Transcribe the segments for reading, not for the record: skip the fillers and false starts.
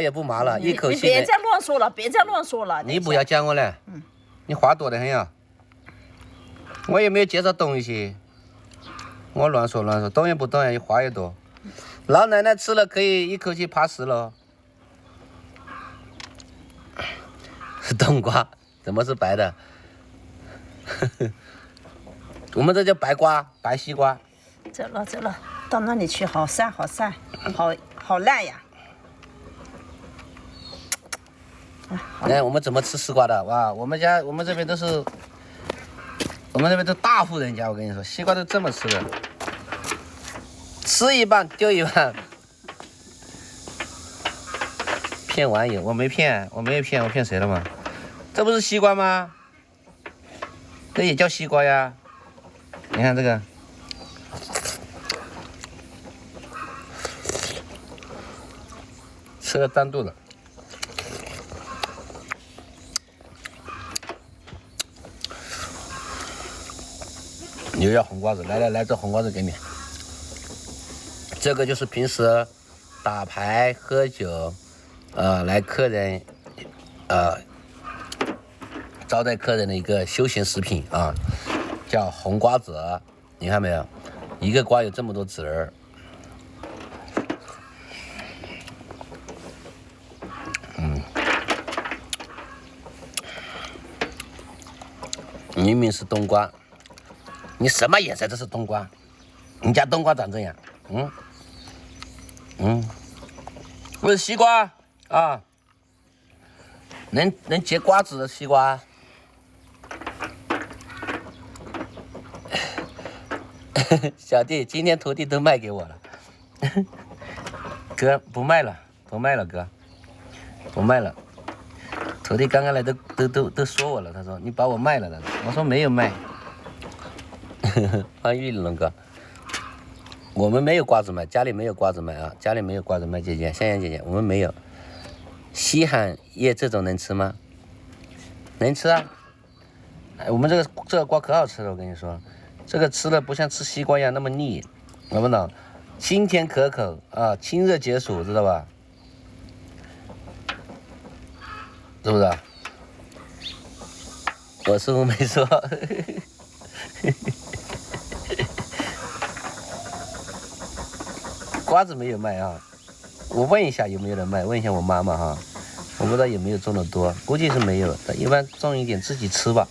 也不麻了，一口气。你别再乱说了，别再乱说了。你不要讲我了，你话多得很呀。我也没有介绍东西，我乱说，懂也不懂呀，话也多。老奶奶吃了可以一口气爬10了。是冬瓜，怎么是白的？我们这叫白瓜，白西瓜。走了，到那里去，好晒，好烂呀！哎，我们怎么吃西瓜的？哇，我们这边都是，我们这边都大户人家，我跟你说，西瓜都这么吃的，吃一半丢一半。骗网友，我没骗，我骗谁了吗？这不是西瓜吗？这也叫西瓜呀。你看这个，吃了单独的。又要红瓜子，来，这红瓜子给你。这个就是平时打牌喝酒，来客人，招待客人的一个休闲食品啊，叫红瓜子。你看没有？一个瓜有这么多籽儿。明明是冬瓜。你什么颜色？这是冬瓜，你家冬瓜长这样？不是西瓜啊，能结瓜子的西瓜。小弟，今天徒弟都卖给我了，哥不卖了，哥，不卖了。徒弟刚刚来都说我了，他说你把我卖了，我说没有卖。欢迎玉龙哥，我们没有瓜子卖，家里没有瓜子卖啊，家里没有瓜子卖。姐姐，香香姐姐，我们没有。西海叶这种能吃吗？能吃啊。我们这个瓜可好吃了，我跟你说，这个吃了不像吃西瓜一样那么腻，懂不懂？清甜可口啊，清热解暑，知道吧？是不是？我师傅没说。瓜子没有卖啊，我问一下有没有人卖，问一下我妈妈哈，我不知道有没有种的多，估计是没有，但一般种一点自己吃吧。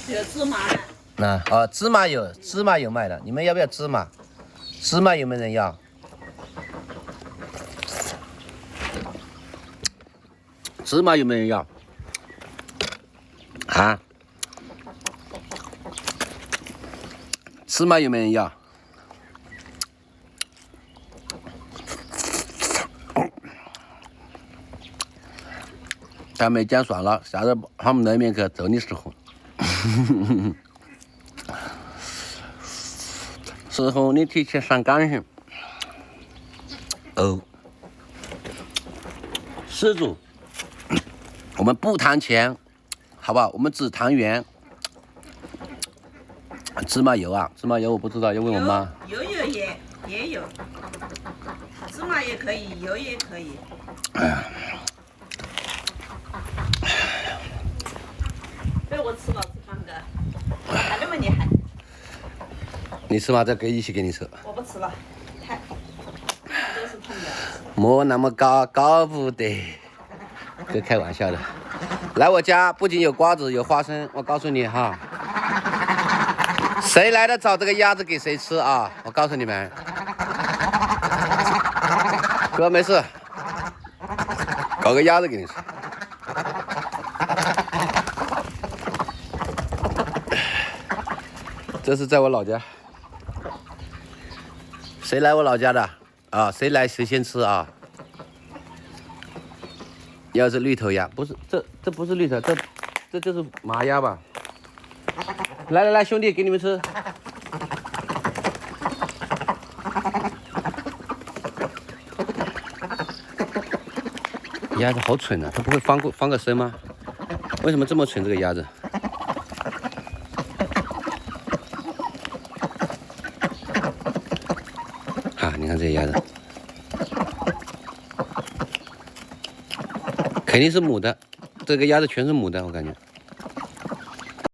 有芝麻的。芝麻有卖的，你们要不要芝麻？芝麻有没有人要？芝麻有没有人要？啊？芝麻有没有人要？他没讲算了，下次他们那边去揍你师傅。师傅，你提前上岗去。哦，施主，我们不谈钱，好不好？我们只谈缘。芝麻油啊，芝麻油我不知道，要问我妈。油也有，芝麻也可以，油也可以。被我吃了，志芳哥，还那么厉害。你吃吗？再一起给你吃。我不吃了，都是痛的。莫那么高不得，哥开玩笑的。来我家不仅有瓜子，有花生，我告诉你哈。谁来的早，这个鸭子给谁吃啊！我告诉你们，哥没事，搞个鸭子给你吃。这是在我老家，谁来我老家的啊？谁来谁先吃啊？要是绿头鸭，不是这不是绿头，这就是麻鸭吧？来，兄弟，给你们吃。鸭子好蠢啊，它不会翻个身吗？为什么这么蠢这个鸭子？啊，你看这鸭子，肯定是母的，这个鸭子全是母的，我感觉。